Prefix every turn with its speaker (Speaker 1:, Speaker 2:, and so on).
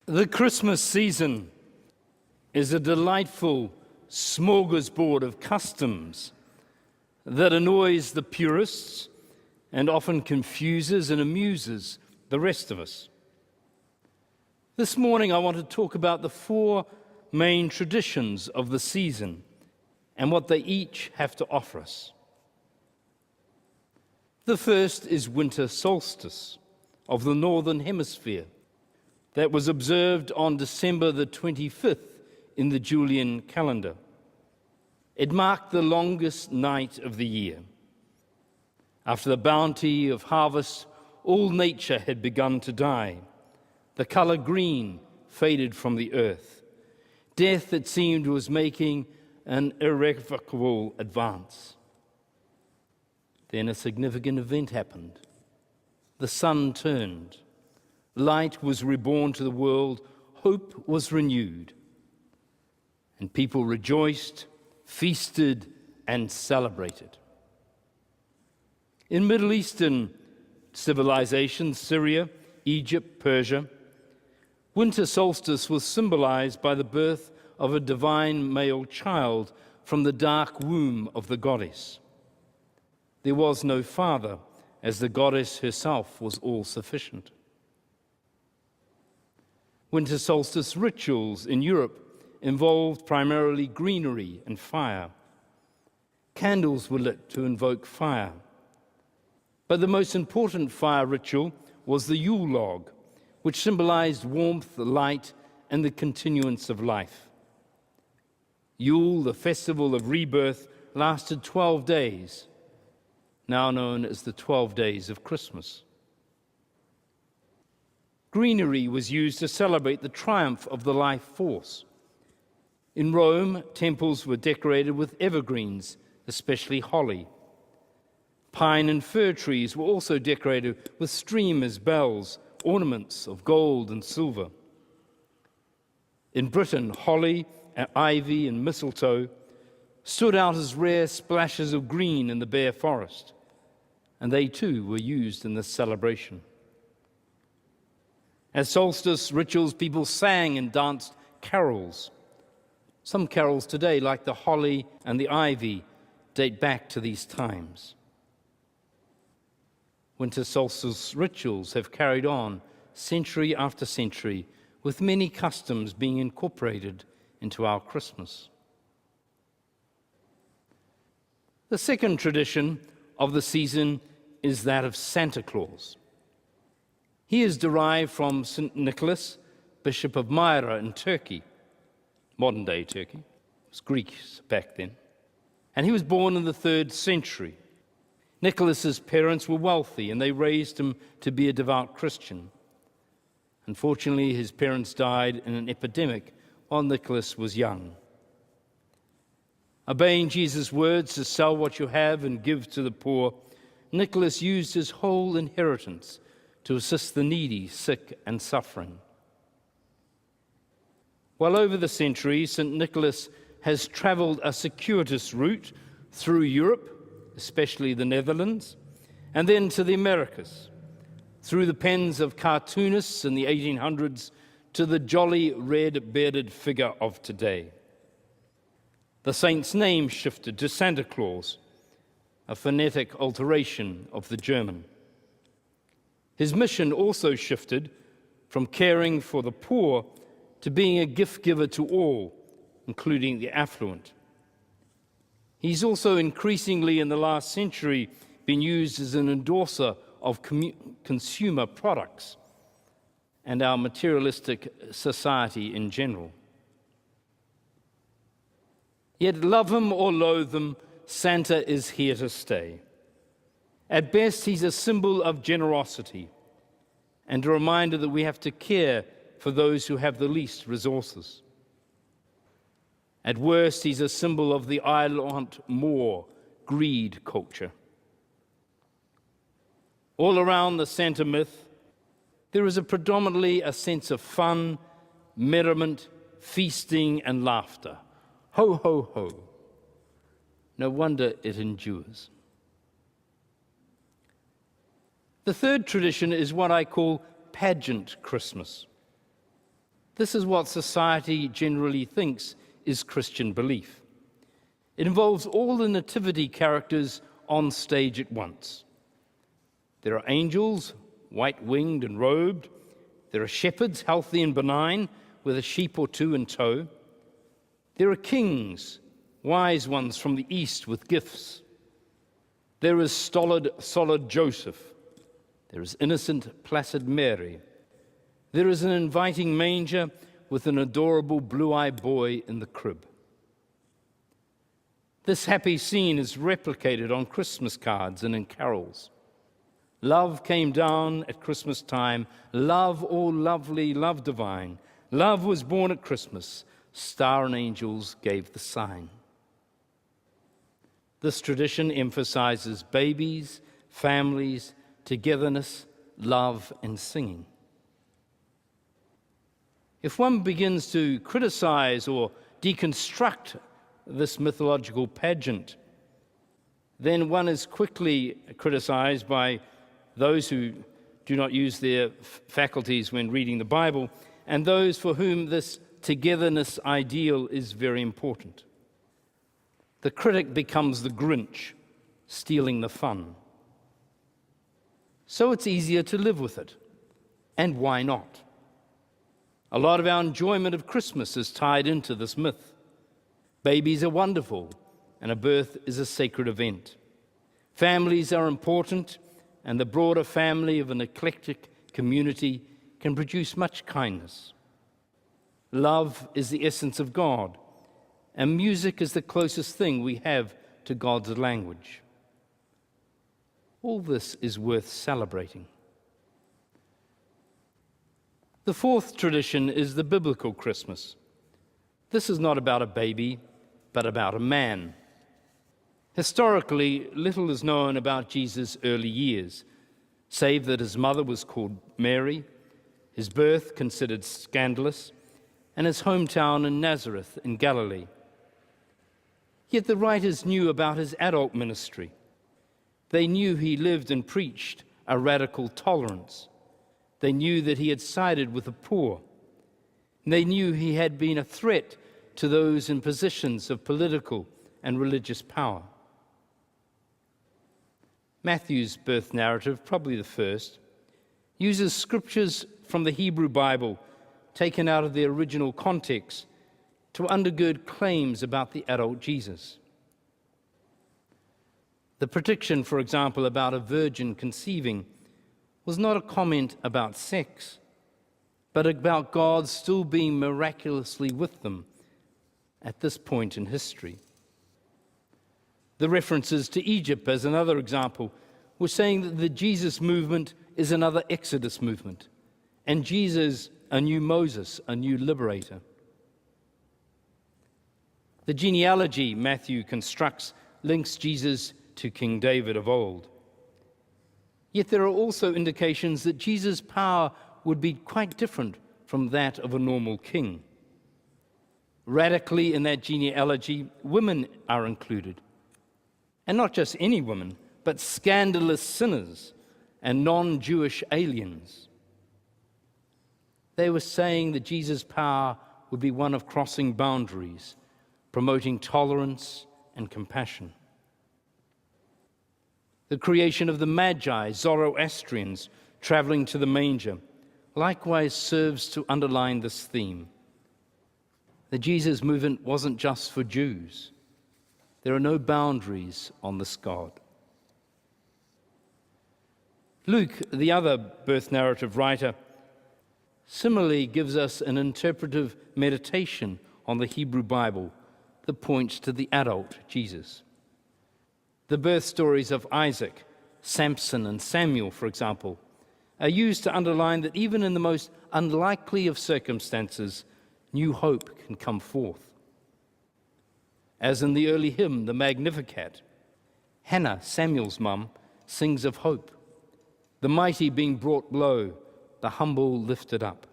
Speaker 1: The Christmas season is a delightful smorgasbord of customs that annoys the purists and often confuses and amuses the rest of us. This morning I want to talk about the four main traditions of the season and what they each have to offer us. The first is winter solstice of the Northern Hemisphere that was observed on December the 25th in the Julian calendar. It marked the longest night of the year. After the bounty of harvest, all nature had begun to die. The color green faded from the earth. Death, it seemed, was making an irrevocable advance. Then a significant event happened. The sun turned. Light was reborn to the world. Hope was renewed. And people rejoiced, feasted, and celebrated. In Middle Eastern civilizations, Syria, Egypt, Persia, winter solstice was symbolized by the birth of a divine male child from the dark womb of the goddess. There was no father, as the goddess herself was all-sufficient. Winter solstice rituals in Europe involved primarily greenery and fire. Candles were lit to invoke fire. But the most important fire ritual was the Yule log, which symbolized warmth, light, and the continuance of life. Yule, the festival of rebirth, lasted 12 days, now known as the 12 days of Christmas. Greenery was used to celebrate the triumph of the life force. In Rome, temples were decorated with evergreens, especially holly. Pine and fir trees were also decorated with streamers, bells, ornaments of gold and silver. In Britain, holly, ivy, and mistletoe stood out as rare splashes of green in the bare forest, and they too were used in this celebration. At solstice rituals, people sang and danced carols. Some carols today, like the holly and the ivy, date back to these times. Winter solstice rituals have carried on century after century, with many customs being incorporated into our Christmas. The second tradition of the season is that of Santa Claus. He is derived from St. Nicholas, Bishop of Myra in Turkey, modern-day Turkey. It was Greek back then. And he was born in the 3rd century. Nicholas's parents were wealthy, and they raised him to be a devout Christian. Unfortunately, his parents died in an epidemic while Nicholas was young. Obeying Jesus' words to sell what you have and give to the poor, Nicholas used his whole inheritance to assist the needy, sick, and suffering. Well over the centuries, St. Nicholas has traveled a circuitous route through Europe, especially the Netherlands, and then to the Americas, through the pens of cartoonists in the 1800s to the jolly red-bearded figure of today. The saint's name shifted to Santa Claus, a phonetic alteration of the German. His mission also shifted from caring for the poor to being a gift giver to all, including the affluent. He's also increasingly in the last century been used as an endorser of consumer products and our materialistic society in general. Yet love him or loathe him, Santa is here to stay. At best, he's a symbol of generosity and a reminder that we have to care for those who have the least resources. At worst, he's a symbol of the I want more, greed culture. All around the Santa myth, there is predominantly a sense of fun, merriment, feasting, and laughter. Ho, ho, ho. No wonder it endures. The third tradition is what I call pageant Christmas. This is what society generally thinks is Christian belief. It involves all the nativity characters on stage at once. There are angels, white-winged and robed. There are shepherds, healthy and benign, with a sheep or two in tow. There are kings, wise ones from the east with gifts. There is solid Joseph. There is innocent, placid Mary. There is an inviting manger with an adorable blue-eyed boy in the crib. This happy scene is replicated on Christmas cards and in carols. Love came down at Christmas time. Love, all lovely, love divine. Love was born at Christmas. Star and angels gave the sign. This tradition emphasizes babies, families, togetherness, love, and singing. If one begins to criticize or deconstruct this mythological pageant, then one is quickly criticized by those who do not use their faculties when reading the Bible, and those for whom this togetherness ideal is very important. The critic becomes the Grinch, stealing the fun. So it's easier to live with it. And why not? A lot of our enjoyment of Christmas is tied into this myth. Babies are wonderful, and a birth is a sacred event. Families are important, and the broader family of an eclectic community can produce much kindness. Love is the essence of God, and music is the closest thing we have to God's language. All this is worth celebrating. The fourth tradition is the biblical Christmas. This is not about a baby, but about a man. Historically, little is known about Jesus' early years, save that his mother was called Mary, his birth considered scandalous, and his hometown in Nazareth in Galilee. Yet the writers knew about his adult ministry. They knew he lived and preached a radical tolerance. They knew that he had sided with the poor. They knew he had been a threat to those in positions of political and religious power. Matthew's birth narrative, probably the first, uses scriptures from the Hebrew Bible taken out of their original context to undergird claims about the adult Jesus. The prediction, for example, about a virgin conceiving was not a comment about sex, but about God still being miraculously with them at this point in history. The references to Egypt, as another example, were saying that the Jesus movement is another Exodus movement, and Jesus a new Moses, a new liberator. The genealogy Matthew constructs links Jesus to King David of old. Yet there are also indications that Jesus' power would be quite different from that of a normal king. Radically in that genealogy, women are included. And not just any women, but scandalous sinners and non-Jewish aliens. They were saying that Jesus' power would be one of crossing boundaries, promoting tolerance and compassion. The creation of the Magi, Zoroastrians, traveling to the manger, likewise serves to underline this theme. The Jesus movement wasn't just for Jews. There are no boundaries on this God. Luke, the other birth narrative writer, similarly gives us an interpretive meditation on the Hebrew Bible that points to the adult Jesus. The birth stories of Isaac, Samson, and Samuel, for example, are used to underline that even in the most unlikely of circumstances, new hope can come forth. As in the early hymn, the Magnificat, Hannah, Samuel's mum, sings of hope, the mighty being brought low, the humble lifted up.